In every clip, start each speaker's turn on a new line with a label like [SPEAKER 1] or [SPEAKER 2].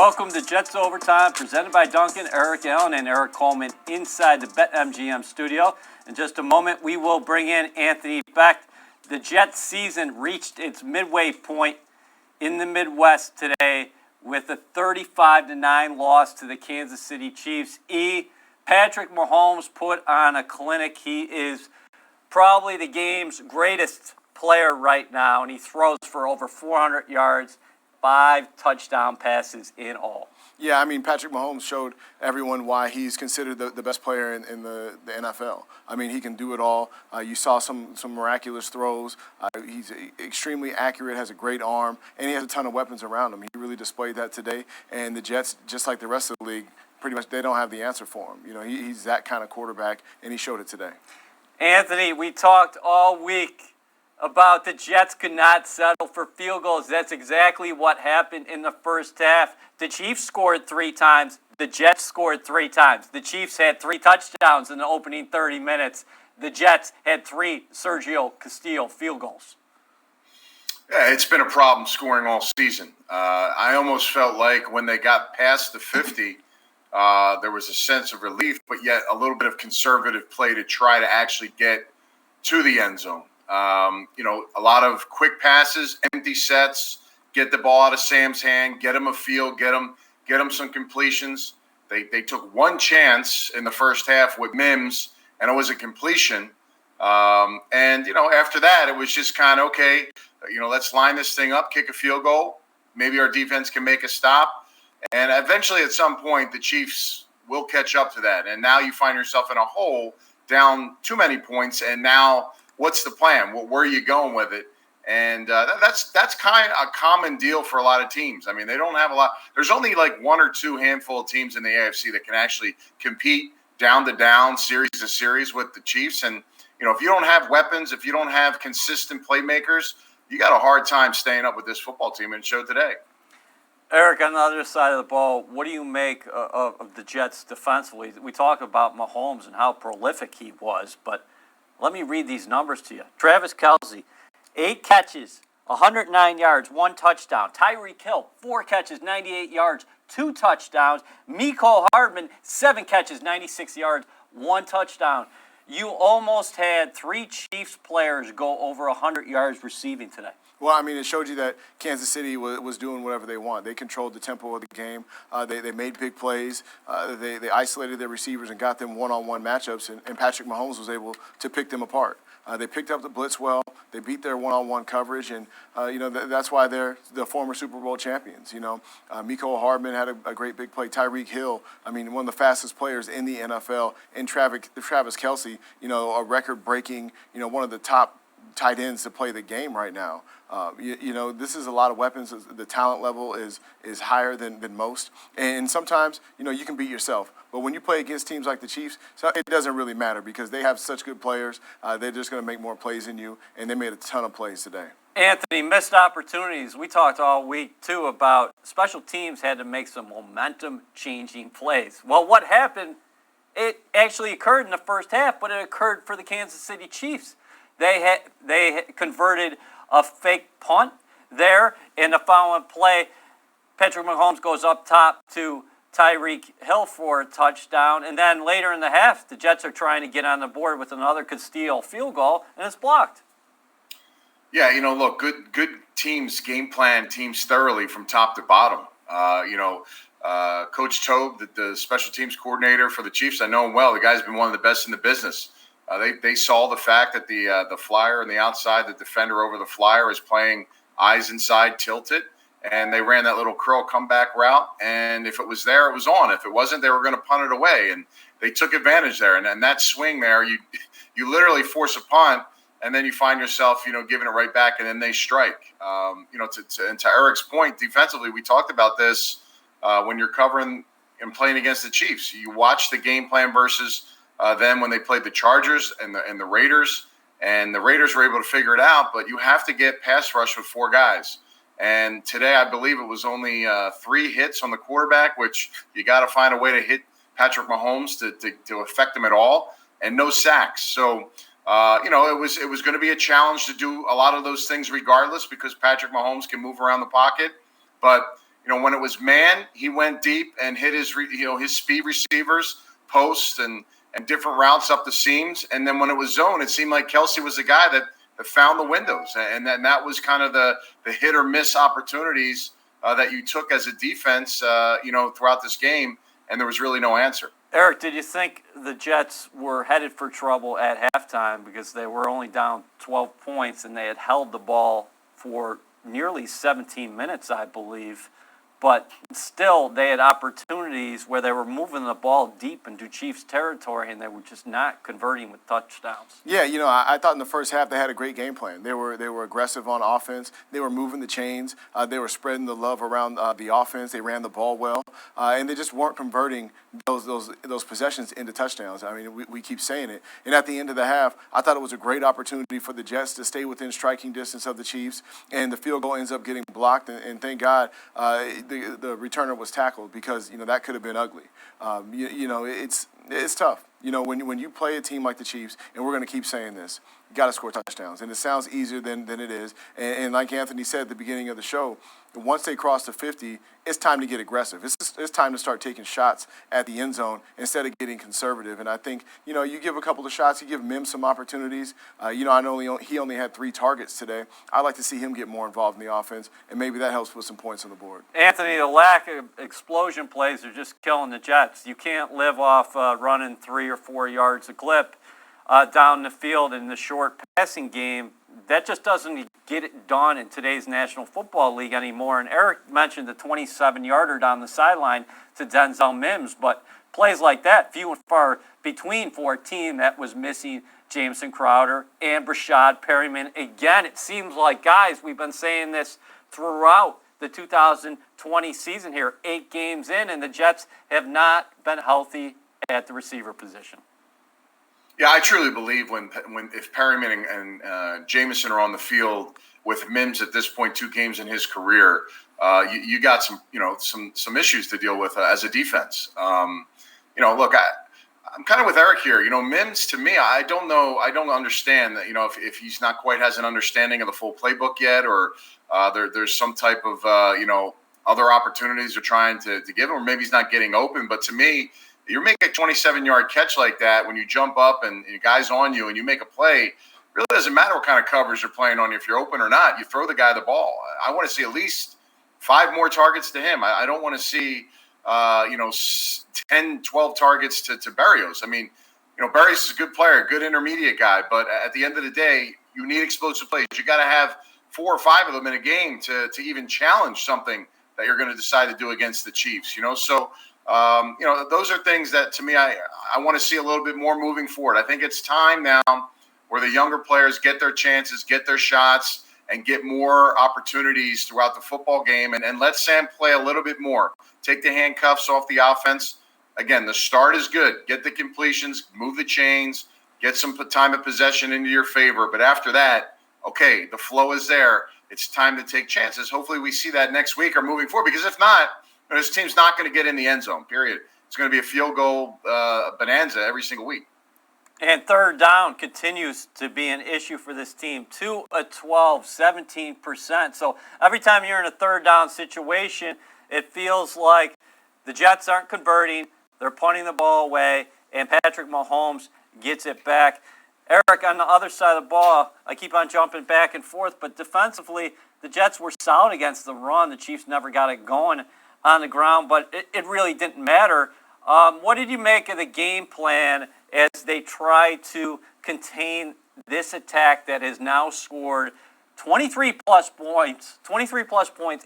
[SPEAKER 1] Welcome to Jets Overtime, presented by Duncan, Eric Allen, and Eric Coleman inside the BetMGM studio. In just a moment, we will bring in Anthony Beck. The Jets season reached its midway point in the Midwest today with a 35-9 loss to the Kansas City Chiefs. Patrick Mahomes put on a clinic. He is probably the game's greatest player right now, and he throws for over 400 yards, 5 touchdown passes in all.
[SPEAKER 2] Yeah, I mean, Patrick Mahomes showed everyone why he's considered the best player in the NFL. I mean, he can do it all. You saw some miraculous throws. He's extremely accurate, has a great arm, and he has a ton of weapons around him. He really displayed that today. And the Jets, just like the rest of the league, pretty much they don't have the answer for him. You know, he's that kind of quarterback, and he showed it today.
[SPEAKER 1] Anthony, we talked all week about the Jets could not settle for field goals. That's exactly what happened in the first half. The Chiefs scored 3 times. The Jets scored 3 times. The Chiefs had 3 touchdowns in the opening 30 minutes. The Jets had 3 Sergio Castillo field goals.
[SPEAKER 3] Yeah, it's been a problem scoring all season. I almost felt like when they got past the 50, there was a sense of relief, but yet a little bit of conservative play to try to actually get to the end zone. A lot of quick passes, empty sets, get the ball out of Sam's hand, get him a field, get him some completions. They took one chance in the first half with Mims, and it was a completion. After that, it was just kind of, okay, let's line this thing up, kick a field goal. Maybe our defense can make a stop. And eventually, at some point, the Chiefs will catch up to that. And now you find yourself in a hole, down too many points, and now what's the plan? Where are you going with it? And that's kind of a common deal for a lot of teams. I mean, they don't have a lot. There's only like 1 or 2 handful of teams in the AFC that can actually compete down to down, series to series with the Chiefs. And, if you don't have weapons, if you don't have consistent playmakers, you got a hard time staying up with this football team, and it showed today.
[SPEAKER 1] Eric, on the other side of the ball, what do you make of the Jets defensively? We talk about Mahomes and how prolific he was, but let me read these numbers to you. Travis Kelce, 8 catches, 109 yards, 1 touchdown. Tyreek Hill, 4 catches, 98 yards, 2 touchdowns. Mecole Hardman, 7 catches, 96 yards, 1 touchdown. You almost had 3 Chiefs players go over 100 yards receiving today.
[SPEAKER 2] Well, I mean, it showed you that Kansas City was doing whatever they want. They controlled the tempo of the game. They made big plays. They isolated their receivers and got them one-on-one matchups, and Patrick Mahomes was able to pick them apart. They picked up the blitz well. They beat their one-on-one coverage, and that's why they're the former Super Bowl champions. Mecole Hardman had a great big play. Tyreek Hill, I mean, one of the fastest players in the NFL, and Travis Kelce, a record-breaking, one of the top tight ends to play the game right now. This is a lot of weapons. The talent level is higher than most. And sometimes, you can beat yourself. But when you play against teams like the Chiefs, it doesn't really matter because they have such good players. They're just going to make more plays than you, and they made a ton of plays today.
[SPEAKER 1] Anthony, missed opportunities. We talked all week, too, about special teams had to make some momentum-changing plays. Well, what happened, it actually occurred in the first half, but it occurred for the Kansas City Chiefs. They converted a fake punt there in the following play. Patrick Mahomes goes up top to Tyreek Hill for a touchdown. And then later in the half, the Jets are trying to get on the board with another Castillo field goal, and it's blocked.
[SPEAKER 3] Yeah, look, good teams game plan teams thoroughly from top to bottom. Coach Tobe, the special teams coordinator for the Chiefs, I know him well. The guy's been one of the best in the business. They saw the fact that the flyer on the outside, the defender over the flyer is playing eyes inside, tilted, and they ran that little curl comeback route. And if it was there, it was on. If it wasn't, they were going to punt it away. And they took advantage there. And that swing there, you literally force a punt, and then you find yourself, giving it right back, and then they strike. To Eric's point, defensively, we talked about this when you're covering and playing against the Chiefs. You watch the game plan versus them when they played the Chargers and the Raiders, and the Raiders were able to figure it out, but you have to get pass rush with 4 guys. And today, I believe it was only 3 hits on the quarterback, which you got to find a way to hit Patrick Mahomes to affect him at all, and no sacks. So, it was going to be a challenge to do a lot of those things regardless because Patrick Mahomes can move around the pocket. But When it was man, he went deep and hit his speed receivers, posts, and different routes up the seams. And then when it was zone, it seemed like Kelsey was the guy that found the windows. And that was kind of the hit or miss opportunities that you took as a defense, throughout this game. And there was really no answer.
[SPEAKER 1] Eric, did you think the Jets were headed for trouble at halftime because they were only down 12 points and they had held the ball for nearly 17 minutes, I believe? But still, they had opportunities where they were moving the ball deep into Chiefs territory, and they were just not converting with touchdowns.
[SPEAKER 2] Yeah, I thought in the first half they had a great game plan. They were aggressive on offense. They were moving the chains. They were spreading the love around the offense. They ran the ball well, and they just weren't converting those possessions into touchdowns. I mean, we keep saying it. And at the end of the half, I thought it was a great opportunity for the Jets to stay within striking distance of the Chiefs, and the field goal ends up getting blocked. And thank God the returner was tackled, because that could have been ugly. It's tough. When you play a team like the Chiefs, and we're going to keep saying this, you got to score touchdowns. And it sounds easier than it is. And like Anthony said at the beginning of the show, once they cross the 50, it's time to get aggressive. It's time to start taking shots at the end zone instead of getting conservative. And I think, you give a couple of shots, you give Mims some opportunities. I know he only had 3 targets today. I'd like to see him get more involved in the offense, and maybe that helps put some points on the board.
[SPEAKER 1] Anthony, the lack of explosion plays are just killing the Jets. You can't live off running 3 or 4 yards a clip down the field in the short passing game. That just doesn't get it done in today's National Football League anymore. And Eric mentioned the 27-yarder down the sideline to Denzel Mims, but plays like that, few and far between for a team that was missing Jamison Crowder and Brashad Perryman. Again, it seems like, guys, we've been saying this throughout the 2020 season here, 8 games in, and the Jets have not been healthy at the receiver position.
[SPEAKER 3] Yeah, I truly believe if Perryman and Jamison are on the field with Mims at this point, 2 games in his career, you got some issues to deal with as a defense. Look, I'm kind of with Eric here. Mims, to me, I don't understand that. If he's not quite has an understanding of the full playbook yet, or there's some type of other opportunities they're trying to give him, or maybe he's not getting open. But to me, you make a 27-yard catch like that when you jump up and the guy's on you and you make a play. Really doesn't matter what kind of coverage they're playing on you. If you're open or not, you throw the guy the ball. I want to see at least 5 more targets to him. I don't want to see 10, 12 targets to Berrios. I mean, Berrios is a good player, good intermediate guy, but at the end of the day, you need explosive plays. You got to have 4 or 5 of them in a game to even challenge something that you're going to decide to do against the Chiefs. So those are things that, to me, I want to see a little bit more moving forward. I think it's time now where the younger players get their chances, get their shots, and get more opportunities throughout the football game, and let Sam play a little bit more. Take the handcuffs off the offense. Again, the start is good. Get the completions, move the chains, get some time of possession into your favor. But after that, okay, the flow is there. It's time to take chances. Hopefully we see that next week or moving forward, because if not, this team's not going to get in the end zone, period. It's going to be a field goal bonanza every single week.
[SPEAKER 1] And third down continues to be an issue for this team. 2 of 12, 17%. So every time you're in a third down situation, it feels like the Jets aren't converting, they're punting the ball away, and Patrick Mahomes gets it back. Eric, on the other side of the ball, I keep on jumping back and forth, but defensively, the Jets were solid against the run. The Chiefs never got it going on the ground, but it really didn't matter. What did you make of the game plan as they try to contain this attack that has now scored 23 plus points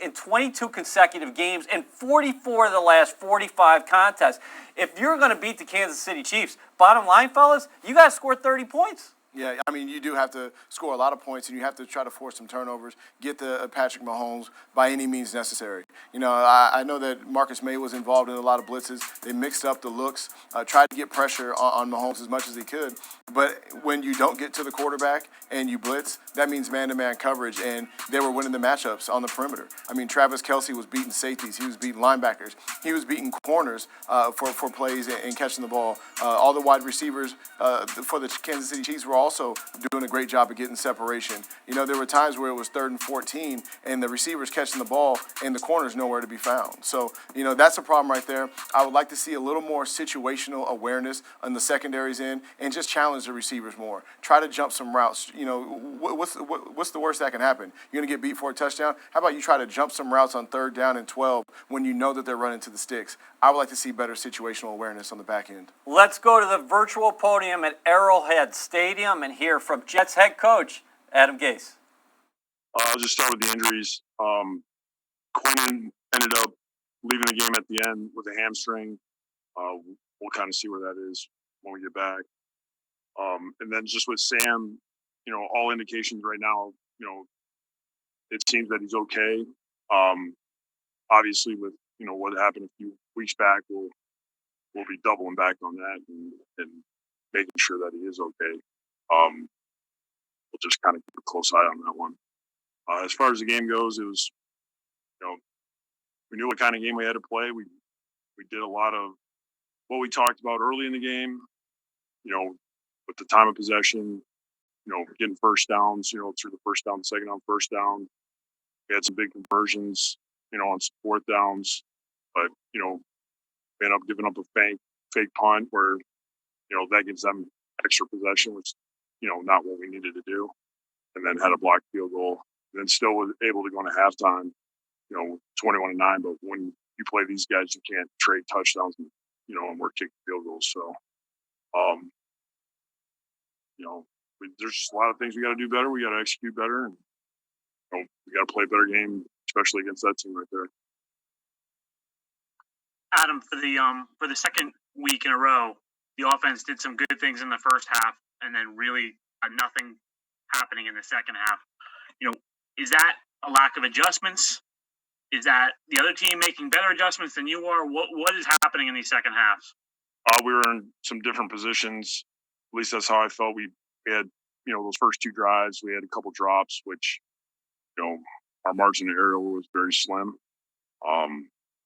[SPEAKER 1] in 22 consecutive games and 44 of the last 45 contests? If you're going to beat the Kansas City Chiefs, bottom line, fellas, you got to score 30 points.
[SPEAKER 2] Yeah, I mean, you do have to score a lot of points, and you have to try to force some turnovers, get the Patrick Mahomes by any means necessary. I know that Marcus May was involved in a lot of blitzes. They mixed up the looks, tried to get pressure on Mahomes as much as they could. But when you don't get to the quarterback and you blitz, that means man-to-man coverage, and they were winning the matchups on the perimeter. I mean, Travis Kelce was beating safeties. He was beating linebackers. He was beating corners for plays and catching the ball. All the wide receivers for the Kansas City Chiefs were all also doing a great job of getting separation. You know, there were times where it was 3rd and 14, and the receivers catching the ball, and the corner's nowhere to be found. So, you know, that's a problem right there. I would like to see a little more situational awareness on the secondaries end, and just challenge the receivers more. Try to jump some routes. You know, what's the worst that can happen? You're going to get beat for a touchdown? How about you try to jump some routes on 3rd down and 12 when you know that they're running to the sticks? I would like to see better situational awareness on the back end.
[SPEAKER 1] Let's go to the virtual podium at Arrowhead Stadium and hear from Jets head coach Adam Gase.
[SPEAKER 4] I'll just start with the injuries. Quinn ended up leaving the game at the end with a hamstring. We'll kind of see where that is when we get back. And then just with Sam, you know, all indications right now, you know, it seems that he's okay. Obviously, with, you know, what happened a few weeks back, we'll be doubling back on that and making sure that he is okay. We'll just kind of keep a close eye on that one. As far as the game goes, it was, you know, we knew what kind of game we had to play. We did a lot of what we talked about early in the game, you know, with the time of possession, you know, getting first downs, you know, through the first down, second down, first down. We had some big conversions, you know, on some 4th downs, but, you know, we ended up giving up a fake punt where, you know, that gives them extra possession, which, you know, not what we needed to do. And then had a blocked field goal. And then still was able to go into halftime, you know, 21-9. But when you play these guys, you can't trade touchdowns, and, you know, and we're kicking field goals. So, you know, there's just a lot of things we got to do better. We got to execute better, and, you know, we got to play a better game, especially against that team right there.
[SPEAKER 5] Adam, for the second week in a row, the offense did some good things in the first half, and then really nothing happening in the second half. You know, is that a lack of adjustments? Is that the other team making better adjustments than you are? What is happening in these second halves?
[SPEAKER 4] We were in some different positions. At least that's how I felt. We had, you know, those first 2 drives, we had a couple drops, which, you know, our margin of error was very slim.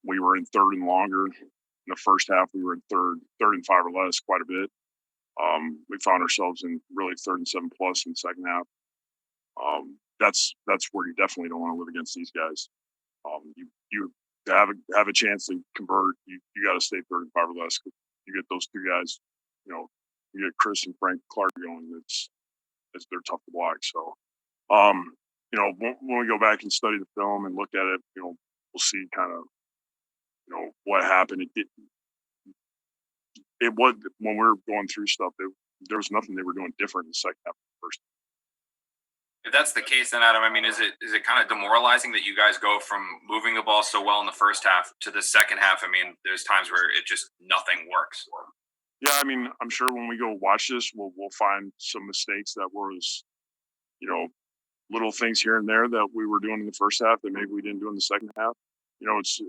[SPEAKER 4] We were in 3rd and longer. In the first half, we were in 3rd and 5 or less quite a bit. We found ourselves in really 3rd and 7 plus in the second half. That's where you definitely don't want to live against these guys. You have a chance to convert. You got to stay 3rd and 5 or less. You get those 2 guys, you know, you get Chris and Frank Clark going. They're tough to block. So, you know, when we go back and study the film and look at it, you know, we'll see kind of, you know, what happened. It was when we were going through stuff, there was nothing they were doing different in the second half of the first.
[SPEAKER 6] If that's the case, then Adam, I mean, is it kind of demoralizing that you guys go from moving the ball so well in the first half to the second half? I mean, there's times where it just nothing works.
[SPEAKER 4] Yeah, I mean, I'm sure when we go watch this, we'll find some mistakes that was, you know, little things here and there that we were doing in the first half that maybe we didn't do in the second half. You know, it's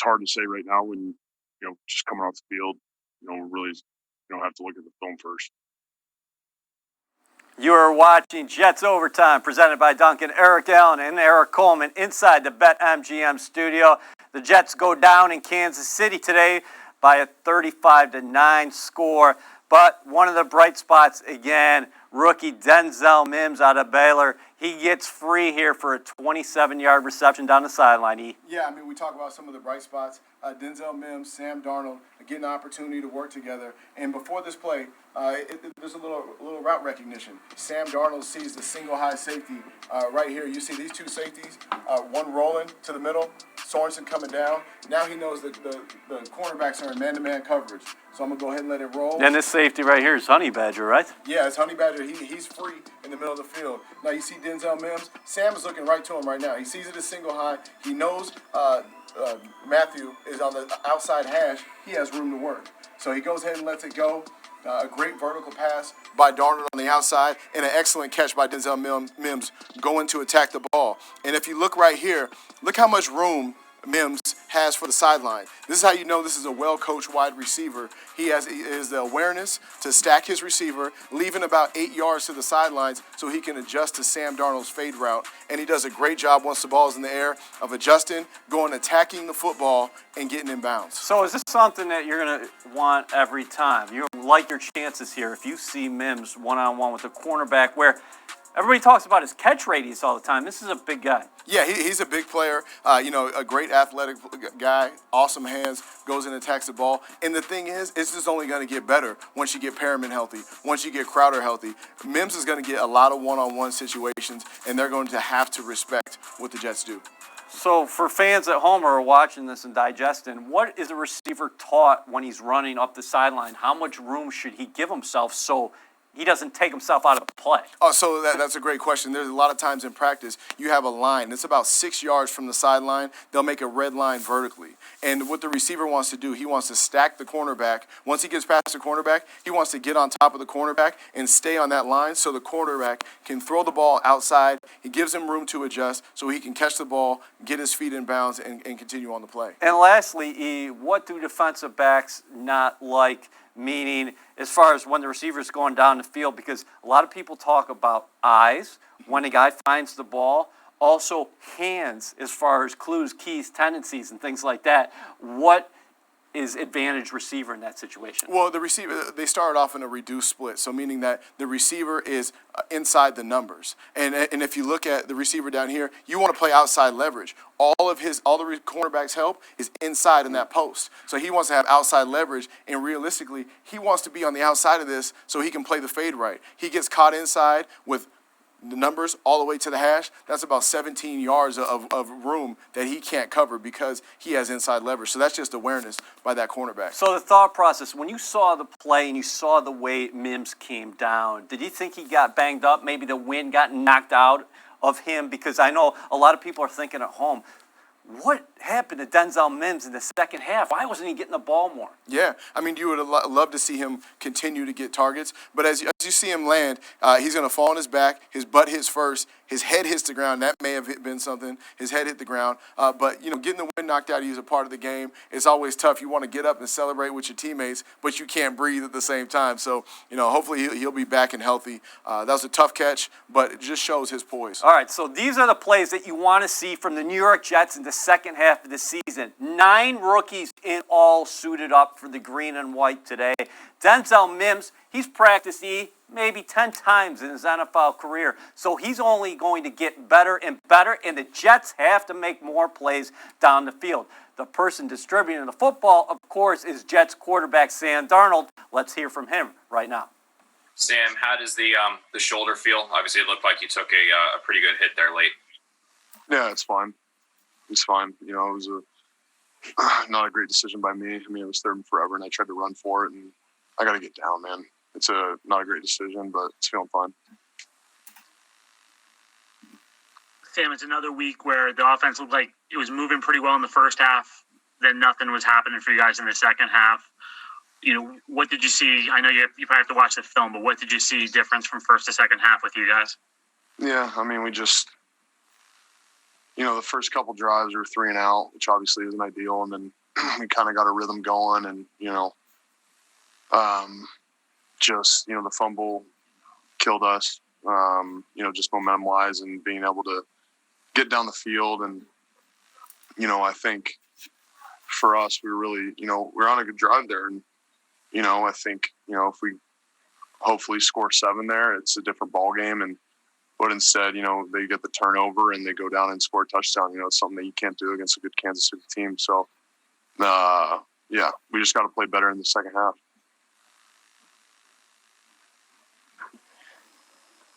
[SPEAKER 4] hard to say right now when, you know, just coming off the field. You know, really, you know, have to look at the film first.
[SPEAKER 1] You are watching Jets Overtime, presented by Duncan, Eric Allen, and Eric Coleman inside the BetMGM studio. The Jets go down in Kansas City today by a 35-9 score. But one of the bright spots, again, rookie Denzel Mims out of Baylor. He gets free here for a 27-yard reception down the sideline.
[SPEAKER 2] Yeah, I mean, we talk about some of the bright spots. Denzel Mims, Sam Darnold getting the opportunity to work together. And before this play, there's a little route recognition. Sam Darnold sees the single high safety right here. You see these 2 safeties, one rolling to the middle, Sorensen coming down. Now he knows that the cornerbacks are in man-to-man coverage. So I'm going to go ahead and let it roll.
[SPEAKER 1] And this safety right here is Honey Badger, right?
[SPEAKER 2] Yeah, it's Honey Badger. He's free in the middle of the field. Now you see Denzel Mims. Sam is looking right to him right now. He sees it as single high. He knows Matthew is on the outside hash. He has room to work. So he goes ahead and lets it go. A great vertical pass by Darnold on the outside, and an excellent catch by Denzel Mims going to attack the ball. And if you look right here, look how much room Mims has for the sideline. This is how you know this is a well-coached wide receiver. He is the awareness to stack his receiver, leaving about 8 yards to the sidelines so he can adjust to Sam Darnold's fade route. And he does a great job once the ball is in the air of adjusting, going, attacking the football, and getting in bounds.
[SPEAKER 1] So is this something that you're going to want every time? You like your chances here if you see Mims one-on-one with a cornerback where everybody talks about his catch radius all the time. This is a big guy.
[SPEAKER 2] Yeah, he's a big player, a great athletic guy, awesome hands, goes and attacks the ball. And the thing is, it's just only going to get better once you get Perriman healthy, once you get Crowder healthy. Mims is going to get a lot of one-on-one situations, and they're going to have to respect what the Jets do.
[SPEAKER 1] So for fans at home who are watching this and digesting, what is a receiver taught when he's running up the sideline? How much room should he give himself so he doesn't take himself out of the play?
[SPEAKER 2] Oh, so that's a great question. There's a lot of times in practice, you have a line. It's about 6 yards from the sideline. They'll make a red line vertically. And what the receiver wants to do, he wants to stack the cornerback. Once he gets past the cornerback, he wants to get on top of the cornerback and stay on that line so the quarterback can throw the ball outside. He gives him room to adjust so he can catch the ball, get his feet in bounds, and continue on the play.
[SPEAKER 1] And lastly, E, what do defensive backs not like? Meaning, as far as when the receiver's going down the field, because a lot of people talk about eyes when a guy finds the ball, also hands as far as clues, keys, tendencies, and things like that. What is advantage receiver in that situation?
[SPEAKER 2] Well, the receiver, they started off in a reduced split, so meaning that the receiver is inside the numbers. And if you look at the receiver down here, you want to play outside leverage. All the cornerback's help is inside in that post. So he wants to have outside leverage, and realistically, he wants to be on the outside of this so he can play the fade right. He gets caught inside with the numbers all the way to the hash. That's about 17 yards of room that he can't cover because he has inside leverage. So that's just awareness by that cornerback.
[SPEAKER 1] So the thought process, when you saw the play and you saw the way Mims came down, did you think he got banged up? Maybe the wind got knocked out of him? Because I know a lot of people are thinking at home, what happened to Denzel Mims in the second half? Why wasn't he getting the ball more?
[SPEAKER 2] Yeah, I mean, you would have loved to see him continue to get targets. But as you see him land, he's going to fall on his back. His butt hits first. His head hits the ground. That may have been something. His head hit the ground. But, getting the wind knocked out of you is a part of the game. It's always tough. You want to get up and celebrate with your teammates, but you can't breathe at the same time. So, hopefully he'll be back and healthy. That was a tough catch, but it just shows his poise.
[SPEAKER 1] All right, so these are the plays that you want to see from the New York Jets in the second half of the season. 9 rookies in all suited up for the green and white today. Denzel Mims, he's practiced maybe 10 times in his NFL career. So he's only going to get better and better, and the Jets have to make more plays down the field. The person distributing the football, of course, is Jets quarterback Sam Darnold. Let's hear from him right now.
[SPEAKER 6] Sam, how does the shoulder feel? Obviously, it looked like you took a pretty good hit there late.
[SPEAKER 4] Yeah, it's fine. It's fine. It was not a great decision by me. I mean, it was third and forever, and I tried to run for it, and I got to get down, man. It's not a great decision, but it's feeling fine.
[SPEAKER 5] Sam, it's another week where the offense looked like it was moving pretty well in the first half. Then nothing was happening for you guys in the second half. What did you see? I know you probably have to watch the film, but what did you see difference from first to second half with you guys?
[SPEAKER 4] Yeah, I mean, we just, the first couple drives were 3 and out, which obviously isn't ideal, and then we kind of got a rhythm going, and the fumble killed us. Just momentum wise and being able to get down the field, and I think for us, we were really, we're on a good drive there, and I think if we hopefully score 7 there, it's a different ball game. But instead, they get the turnover and they go down and score a touchdown. It's something that you can't do against a good Kansas City team. So, we just got to play better in the second half.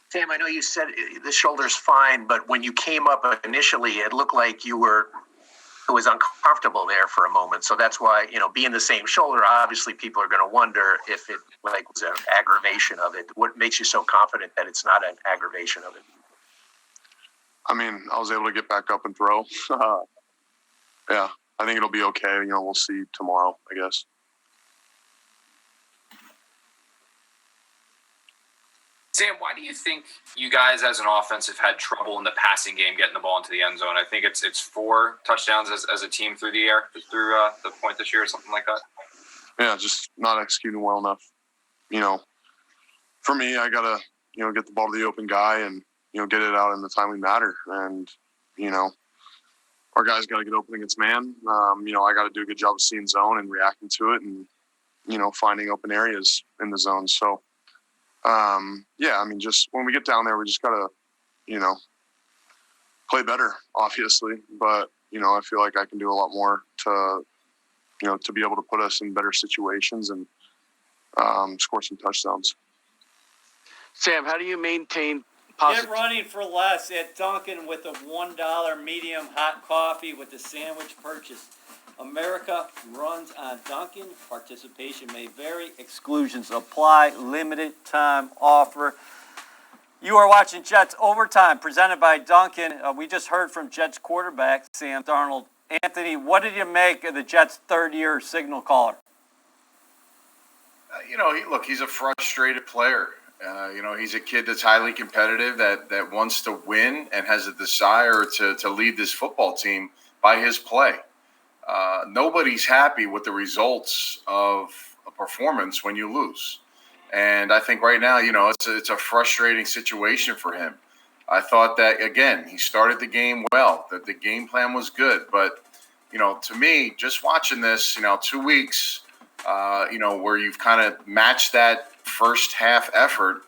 [SPEAKER 7] Sam, I know you said the shoulder's fine, but when you came up initially, it looked like it was uncomfortable there for a moment. So that's why, being the same shoulder, obviously people are going to wonder if it was an aggravation of it. What makes you so confident that it's not an aggravation of it?
[SPEAKER 4] I mean, I was able to get back up and throw. Yeah, I think it'll be okay. We'll see tomorrow, I guess.
[SPEAKER 6] Sam, why do you think you guys as an offense have had trouble in the passing game getting the ball into the end zone? I think it's 4 touchdowns as a team through the air, through the point this year or something like that.
[SPEAKER 4] Yeah, just not executing well enough. For me, I gotta get the ball to the open guy and get it out in the time we matter. And our guys got to get open against man. I got to do a good job of seeing zone and reacting to it, and finding open areas in the zone. So. Just when we get down there, we just gotta, play better, obviously. But I feel like I can do a lot more to be able to put us in better situations and score some touchdowns.
[SPEAKER 8] Sam, how do you maintain
[SPEAKER 1] Get running for less at Dunkin' with a $1 medium hot coffee with the sandwich purchase. America runs on Dunkin'. Participation may vary. Exclusions apply. Limited time offer. You are watching Jets Overtime presented by Dunkin'. We just heard from Jets quarterback Sam Darnold. Anthony, what did you make of the Jets' third-year signal caller?
[SPEAKER 3] He's a frustrated player. He's a kid that's highly competitive, that wants to win and has a desire to lead this football team by his play. Nobody's happy with the results of a performance when you lose. And I think right now, it's a frustrating situation for him. I thought that, again, he started the game well, that the game plan was good. But, to me, just watching this, 2 weeks, where you've kind of matched that first half effort,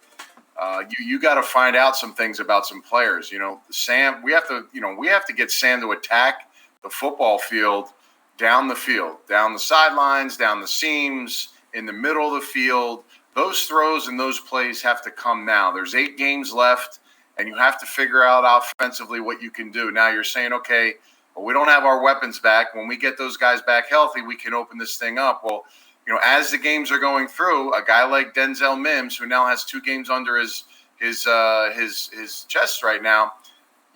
[SPEAKER 3] you got to find out some things about some players. Sam, we have to get Sam to attack the football field, down the sidelines, down the seams, in the middle of the field. Those throws and those plays have to come now. There's 8 games left, and you have to figure out offensively what you can do. Now you're saying, okay, well, we don't have our weapons back. When we get those guys back healthy, we can open this thing up. Well, as the games are going through, a guy like Denzel Mims, who now has 2 games under his chest right now,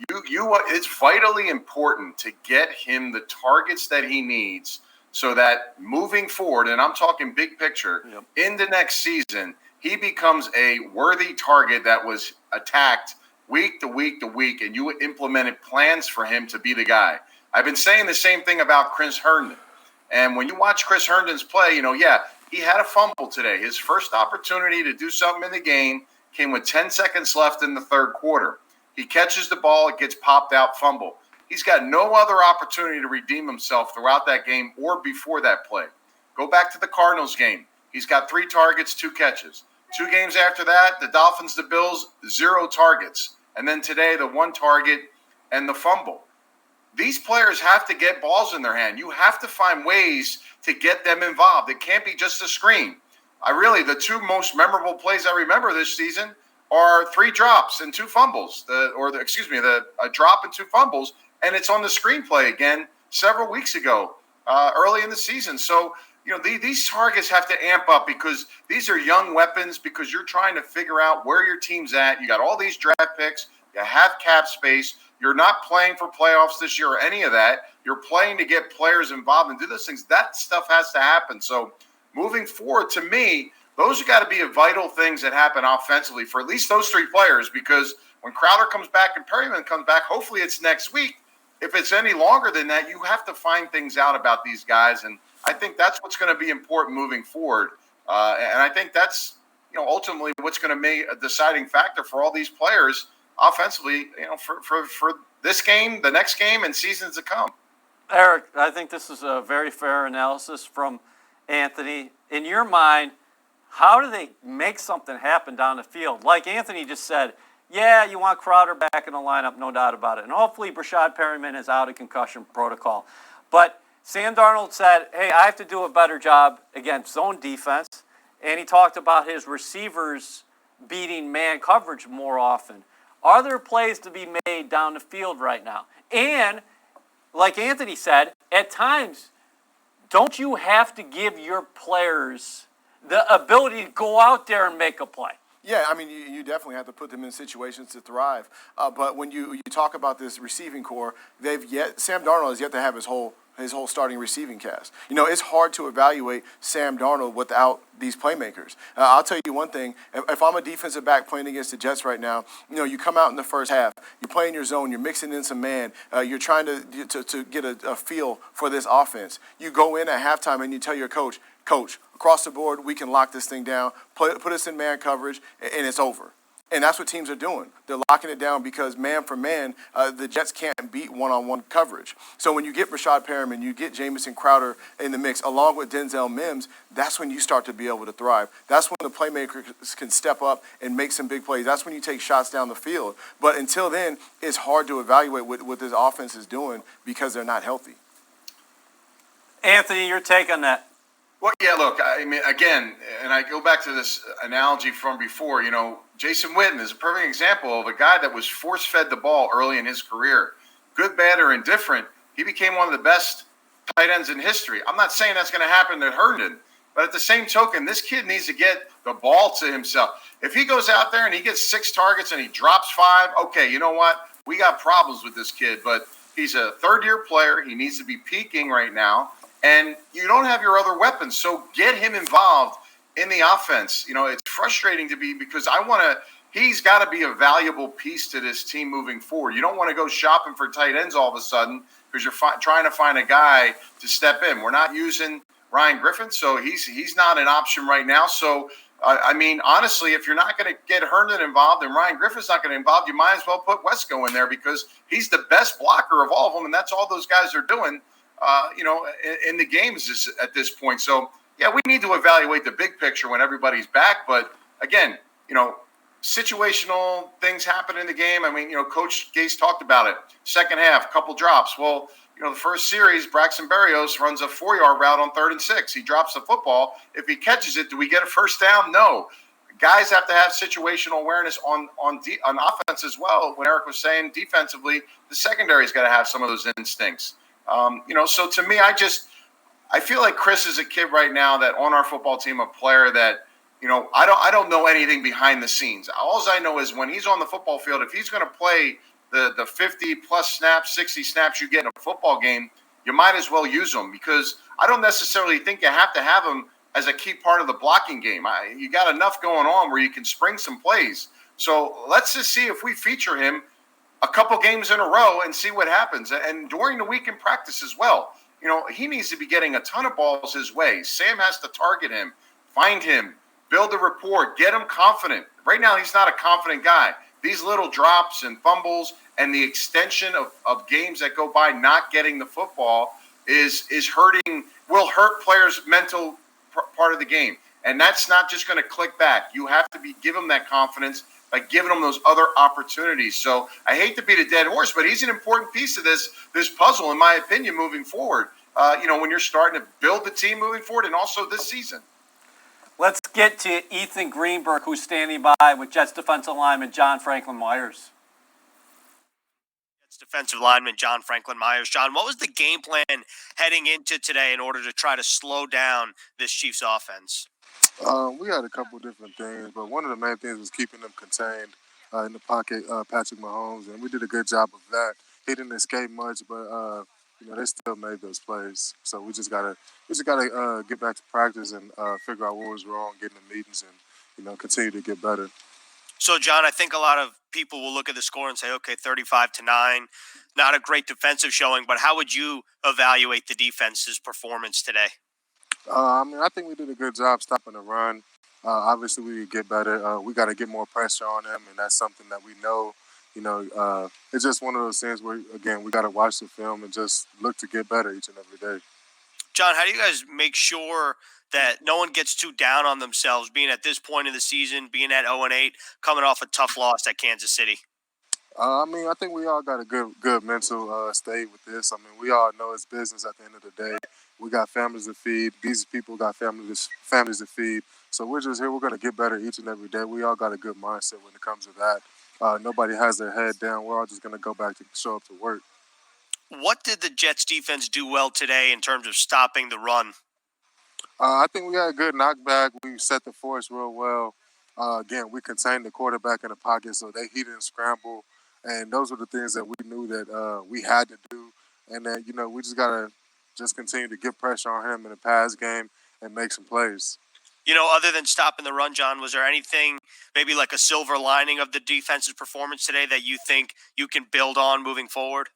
[SPEAKER 3] it's vitally important to get him the targets that he needs so that moving forward, and I'm talking big picture, in the next season, he becomes a worthy target that was attacked week to week to week, and you implemented plans for him to be the guy. I've been saying the same thing about Chris Herndon. And when you watch Chris Herndon's play, he had a fumble today. His first opportunity to do something in the game came with 10 seconds left in the third quarter. He catches the ball, it gets popped out, fumble. He's got no other opportunity to redeem himself throughout that game or before that play. Go back to the Cardinals game. He's got 3 targets, 2 catches. 2 games after that, the Dolphins, the Bills, 0 targets. And then today, the 1 target and the fumble. These players have to get balls in their hand. You have to find ways to get them involved. It can't be just a screen. The 2 most memorable plays I remember this season are 3 drops and 2 fumbles. A drop and 2 fumbles, and it's on the screenplay again several weeks ago, early in the season. So, these targets have to amp up because these are young weapons, because you're trying to figure out where your team's at. You got all these draft picks. You have cap space. You're not playing for playoffs this year or any of that. You're playing to get players involved and do those things. That stuff has to happen. So moving forward, to me, those have got to be vital things that happen offensively for at least those 3 players, because when Crowder comes back and Perryman comes back, hopefully it's next week. If it's any longer than that, you have to find things out about these guys. And I think that's what's going to be important moving forward. And I think that's, ultimately what's going to make a deciding factor for all these players offensively, for this game, the next game, and seasons to come.
[SPEAKER 1] Eric, I think this is a very fair analysis from Anthony. In your mind, how do they make something happen down the field? Like Anthony just said, yeah, you want Crowder back in the lineup, no doubt about it. And hopefully Brashad Perryman is out of concussion protocol. But Sam Darnold said, hey, I have to do a better job against zone defense. And he talked about his receivers beating man coverage more often. Are there plays to be made down the field right now? And like Anthony said, at times, don't you have to give your players the ability to go out there and make a play?
[SPEAKER 2] Yeah, you definitely have to put them in situations to thrive. But when you talk about this receiving core, Sam Darnold has yet to have his whole his whole starting receiving cast. It's hard to evaluate Sam Darnold without these playmakers. I'll tell you one thing. If I'm a defensive back playing against the Jets right now, you come out in the first half, you're playing your zone, you're mixing in some man, you're trying to get a feel for this offense. You go in at halftime and you tell your coach, across the board, we can lock this thing down, put us in man coverage, and it's over. And that's what teams are doing. They're locking it down because man for man, the Jets can't beat one-on-one coverage. So when you get Rashad Perriman, you get Jamison Crowder in the mix, along with Denzel Mims, that's when you start to be able to thrive. That's when the playmakers can step up and make some big plays. That's when you take shots down the field. But until then, it's hard to evaluate what this offense is doing because they're not healthy.
[SPEAKER 1] Anthony, your take on that?
[SPEAKER 3] Well, yeah, look, I mean, again, and I go back to this analogy from before, Jason Witten is a perfect example of a guy that was force-fed the ball early in his career. Good, bad, or indifferent, he became one of the best tight ends in history. I'm not saying that's going to happen to Herndon, but at the same token, this kid needs to get the ball to himself. If he goes out there and he gets 6 targets and he drops 5, okay, you know what? We got problems with this kid, but he's a third-year player. He needs to be peaking right now. And you don't have your other weapons, so get him involved in the offense. It's frustrating to be because he's got to be a valuable piece to this team moving forward. You don't want to go shopping for tight ends all of a sudden because you're trying to find a guy to step in. We're not using Ryan Griffin, so he's not an option right now. So, I mean, honestly, if you're not going to get Herndon involved and Ryan Griffin's not going to involve, you might as well put Wesco in there because he's the best blocker of all of them, and that's all those guys are doing. In the games at this point. So, yeah, we need to evaluate the big picture when everybody's back. But, again, situational things happen in the game. I mean, Coach Gase talked about it. Second half, couple drops. Well, the first series, Braxton Berrios runs a 4-yard route on 3rd and 6. He drops the football. If he catches it, do we get a first down? No. Guys have to have situational awareness on offense as well. When Eric was saying defensively, the secondary's got to have some of those instincts. So to me, I feel like Chris is a kid right now that on our football team, a player that, I don't know anything behind the scenes. All I know is when he's on the football field, if he's going to play the 50 plus snaps, 60 snaps you get in a football game, you might as well use him because I don't necessarily think you have to have him as a key part of the blocking game. You got enough going on where you can spring some plays. So let's just see if we feature him a couple games in a row and see what happens. And during the week in practice as well, he needs to be getting a ton of balls his way. Sam has to target him, find him, build a rapport, get him confident. Right now, he's not a confident guy. These little drops and fumbles and the extension of games that go by not getting the football will hurt players' mental part of the game. And that's not just going to click back. You have to give them that confidence by giving them those other opportunities. So I hate to beat a dead horse, but he's an important piece of this puzzle, in my opinion, moving forward. When you're starting to build the team moving forward and also this season.
[SPEAKER 1] Let's get to Ethan Greenberg, who's standing by with Jets defensive lineman John Franklin Myers.
[SPEAKER 9] Jets defensive lineman John Franklin Myers. John, what was the game plan heading into today in order to try to slow down this Chiefs offense?
[SPEAKER 10] We had a couple different things, but one of the main things was keeping them contained in the pocket, Patrick Mahomes, and we did a good job of that. He didn't escape much, but they still made those plays. So we just gotta get back to practice and figure out what was wrong, get in the meetings, and continue to get better.
[SPEAKER 9] So, John, I think a lot of people will look at the score and say, okay, 35-9, not a great defensive showing, but how would you evaluate the defense's performance today?
[SPEAKER 10] I think we did a good job stopping the run. Obviously, we could get better. We got to get more pressure on them, and that's something that we know. It's just one of those things where, again, we got to watch the film and just look to get better each and every day.
[SPEAKER 9] John, how do you guys make sure that no one gets too down on themselves, being at this point in the season, being at 0-8, coming off a tough loss at Kansas City?
[SPEAKER 10] I think we all got a good mental state with this. We all know it's business at the end of the day. We got families to feed. These people got families to feed. So we're just here. We're going to get better each and every day. We all got a good mindset when it comes to that. Nobody has their head down. We're all just going to go back to show up to work.
[SPEAKER 9] What did the Jets defense do well today in terms of stopping the run?
[SPEAKER 10] I think we had a good knockback. We set the force real well. Again, we contained the quarterback in the pocket so he didn't scramble. And those were the things that we knew that we had to do. And then, we just got to just continue to get pressure on him in the pass game and make some plays.
[SPEAKER 9] You know, other than stopping the run, John, was there anything, maybe like a silver lining of the defense's performance today that you think you can build on moving forward?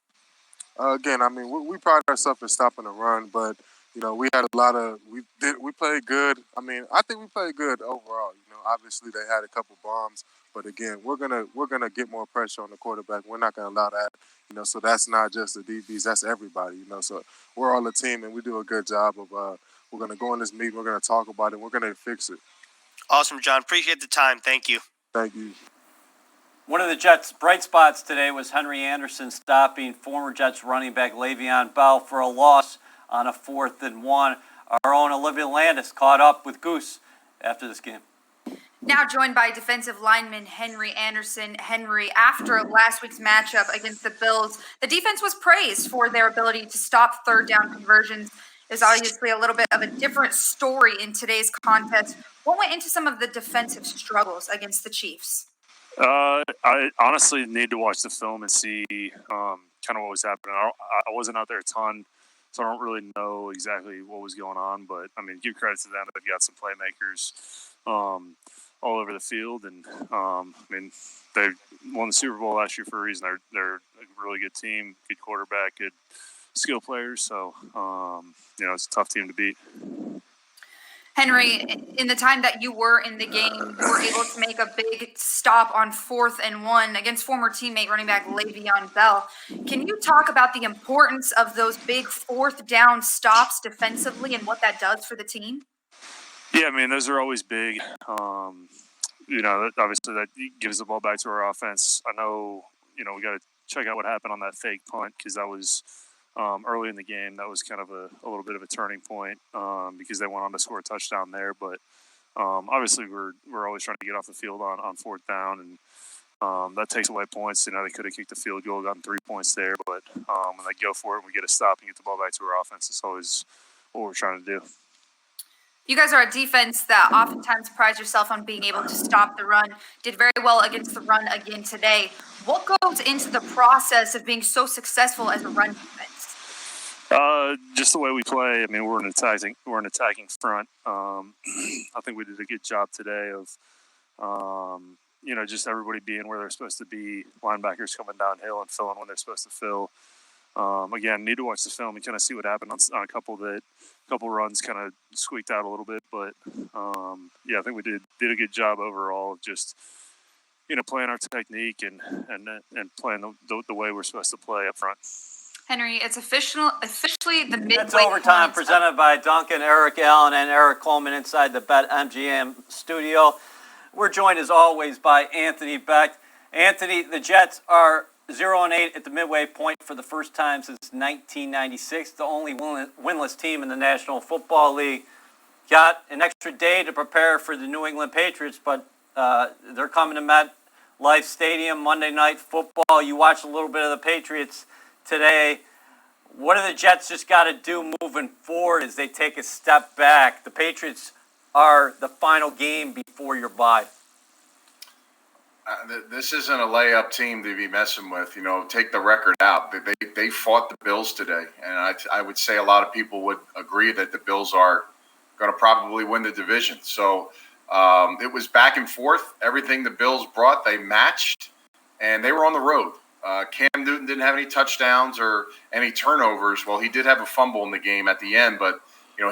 [SPEAKER 10] Again, I mean, we pride ourselves in stopping the run, but we had a lot of we played good. I mean, I think we played good overall. Obviously they had a couple bombs, but again, we're gonna get more pressure on the quarterback. We're not gonna allow that. So that's not just the DBs, that's everybody. So we're all a team, and we do a good job of. We're gonna go in this meeting. We're gonna talk about it. We're gonna fix it.
[SPEAKER 9] Awesome, John. Appreciate the time. Thank you.
[SPEAKER 10] Thank you.
[SPEAKER 1] One of the Jets' bright spots today was Henry Anderson stopping former Jets running back Le'Veon Bell for a loss on a 4th and 1. Our own Olivia Landis caught up with Goose after this game.
[SPEAKER 11] Now joined by defensive lineman Henry Anderson. Henry, after last week's matchup against the Bills, the defense was praised for their ability to stop third down conversions. There's obviously a little bit of a different story in today's contest. What went into some of the defensive struggles against the Chiefs?
[SPEAKER 4] I honestly need to watch the film and see kind of what was happening. I wasn't out there a ton, so I don't really know exactly what was going on. But, I mean, give credit to them. They've got some playmakers all over the field. And, I mean, they won the Super Bowl last year for a reason. They're a really good team, good quarterback, good skill players. So, it's a tough team to beat.
[SPEAKER 11] Henry, in the time that you were in the game, you were able to make a big stop on 4th and 1 against former teammate running back Le'Veon Bell. Can you talk about the importance of those big 4th down stops defensively and what that does for the team?
[SPEAKER 4] Yeah, I mean, those are always big. Obviously that gives the ball back to our offense. I know, we got to check out what happened on that fake punt because that was early in the game. That was kind of a little bit of a turning point because they went on to score a touchdown there. But obviously we're always trying to get off the field on 4th down, and that takes away points. They could have kicked the field goal, gotten 3 points there. But when they go for it and we get a stop and get the ball back to our offense, it's always what we're trying to do.
[SPEAKER 11] You guys are a defense that oftentimes prides yourself on being able to stop the run. Did very well against the run again today. What goes into the process of being so successful as a run defense?
[SPEAKER 4] Just the way we play. I mean, we're an attacking front. I think we did a good job today of, just everybody being where they're supposed to be. Linebackers coming downhill and filling when they're supposed to fill. Again, need to watch the film and kind of see what happened on a couple runs kind of squeaked out a little bit. But, I think we did a good job overall of just, playing our technique and playing the way we're supposed to play up front.
[SPEAKER 11] Henry, it's officially the midway
[SPEAKER 1] That's overtime
[SPEAKER 11] point
[SPEAKER 1] presented by Duncan, Eric Allen, and Eric Coleman inside the BetMGM studio. We're joined as always by Anthony Beck. Anthony, the Jets are 0-8 at the midway point for the first time since 1996, the only winless team in the National Football League. Got an extra day to prepare for the New England Patriots, but they're coming to MetLife Stadium Monday Night Football. You watched a little bit of the Patriots today. What do the Jets just got to do moving forward as they take a step back? The Patriots are the final game before your bye.
[SPEAKER 3] This isn't a layup team to be messing with. Take the record out. They fought the Bills today, and I would say a lot of people would agree that the Bills are going to probably win the division. So it was back and forth. Everything the Bills brought, they matched, and they were on the road. Cam Newton didn't have any touchdowns or any turnovers. Well, he did have a fumble in the game at the end, but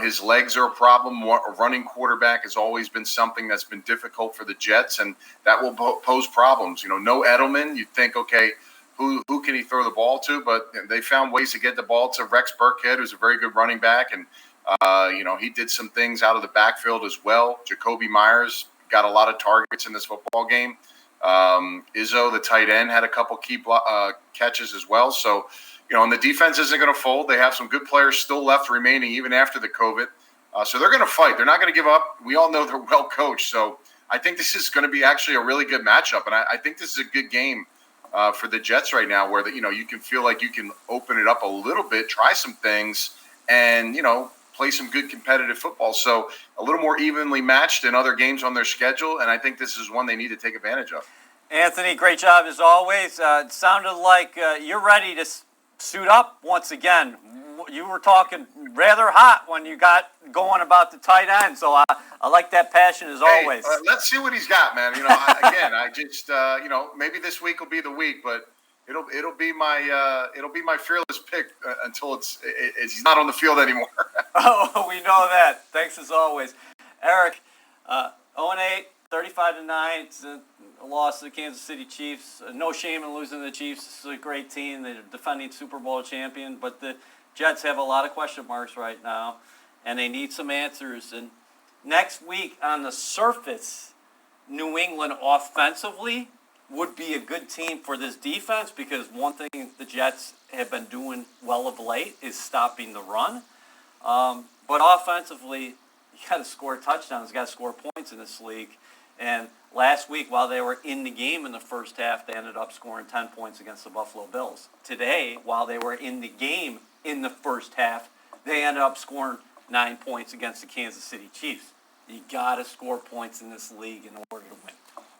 [SPEAKER 3] his legs are a problem. A running quarterback has always been something that's been difficult for the Jets, and that will pose problems. No Edelman. You'd think, okay, who can he throw the ball to? But they found ways to get the ball to Rex Burkhead, who's a very good running back, and he did some things out of the backfield as well. Jacoby Myers got a lot of targets in this football game. Izzo, the tight end, had a couple key catches as well. So, and the defense isn't going to fold. They have some good players still left remaining even after the COVID. So they're going to fight. They're not going to give up. We all know they're well coached. So I think this is going to be actually a really good matchup. And I think this is a good game for the Jets right now where, you can feel like you can open it up a little bit, try some things, and, play some good competitive football. So a little more evenly matched than other games on their schedule, and I think this is one they need to take advantage of.
[SPEAKER 1] Anthony, great job as always. It sounded like you're ready to suit up once again. you were talking rather hot when you got going about the tight end. So I like that passion as always.
[SPEAKER 3] Let's see what he's got, man. I just maybe this week will be the week, but it'll be my fearless pick until he's not on the field anymore.
[SPEAKER 1] Oh, we know that. Thanks as always, Eric. 0-8, 35-9. It's a loss to the Kansas City Chiefs. No shame in losing to the Chiefs. This is a great team. They're defending Super Bowl champion, but the Jets have a lot of question marks right now, and they need some answers. And next week, on the surface, New England offensively would be a good team for this defense, because one thing the Jets have been doing well of late is stopping the run. But offensively, you got to score touchdowns, you got to score points in this league. And last week, while they were in the game in the first half, they ended up scoring 10 points against the Buffalo Bills. Today, while they were in the game in the first half, they ended up scoring 9 points against the Kansas City Chiefs. You got to score points in this league in order to win.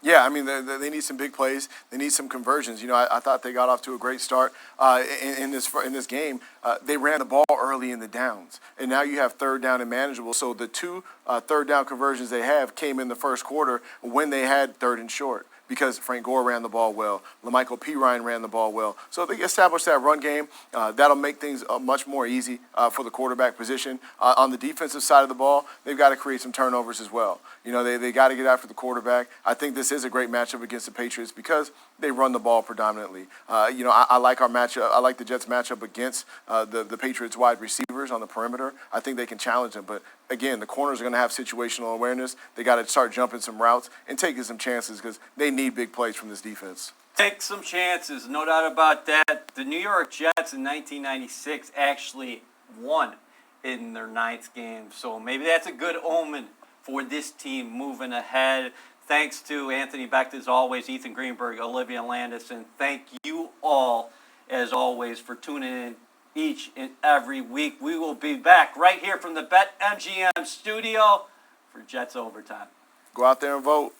[SPEAKER 2] Yeah, I mean, they need some big plays. They need some conversions. I thought they got off to a great start in this game. They ran the ball early in the downs, and now you have third down and manageable. So the two third down conversions they have came in the first quarter when they had third and short, because Frank Gore ran the ball well. LaMichael Pirine ran the ball well. So they established that run game. That'll make things much more easy for the quarterback position. On the defensive side of the ball, they've got to create some turnovers as well. They got to get after the quarterback. I think this is a great matchup against the Patriots because they run the ball predominantly. I like our matchup. I like the Jets matchup against the Patriots wide receivers on the perimeter. I think they can challenge them. But again, the corners are going to have situational awareness. They got to start jumping some routes and taking some chances because they need big plays from this defense.
[SPEAKER 1] Take some chances, no doubt about that. The New York Jets in 1996 actually won in their 9th game. So maybe that's a good omen for this team moving ahead. Thanks to Anthony Becht, as always, Ethan Greenberg, Olivia Landis, and thank you all, as always, for tuning in each and every week. We will be back right here from the BetMGM studio for Jets Overtime.
[SPEAKER 2] Go out there and vote.